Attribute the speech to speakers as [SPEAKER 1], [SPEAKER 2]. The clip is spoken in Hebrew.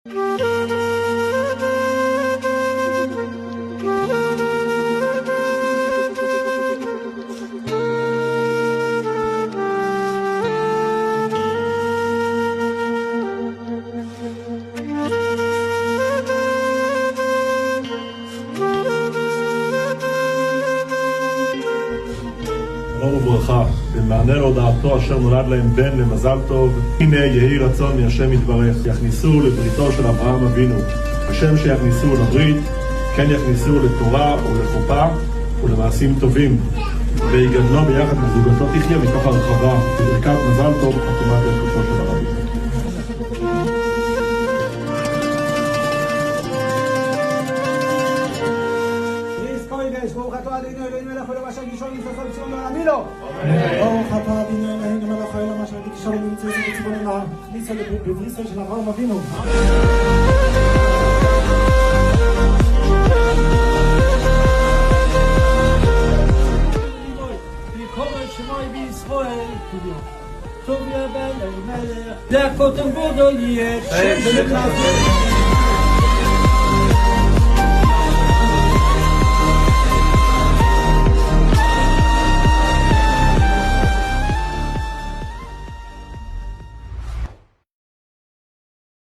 [SPEAKER 1] שלום וברכה, במענה להודעתו אשר נולד להם בן למזל טוב, הנה יהי רצון מהשם יתברך, יכניסו לבריתו של אברהם אבינו, השם שיכניסו לברית, כן יכניסו לתורה ולחופה ולמעשים טובים, ויגדלו ביחד מזוגתו תחיה מתוך הרחבה, בברכת מזל טוב חתומת ירקותו של הרבי.
[SPEAKER 2] ברוך אתה אדינו אלוהים מלך העולם אשר גישור נמצא בציון לעולמי לו.
[SPEAKER 3] ברוך אתה אדינו אלוהים מלך העולם אשר גישור נמצא בציון לעולמי בבריתו של אברהם אבינו.
[SPEAKER 4] ויקרא שמוי בישראל טוב יהיה בן אלימלך להכות בו לא יהיה שם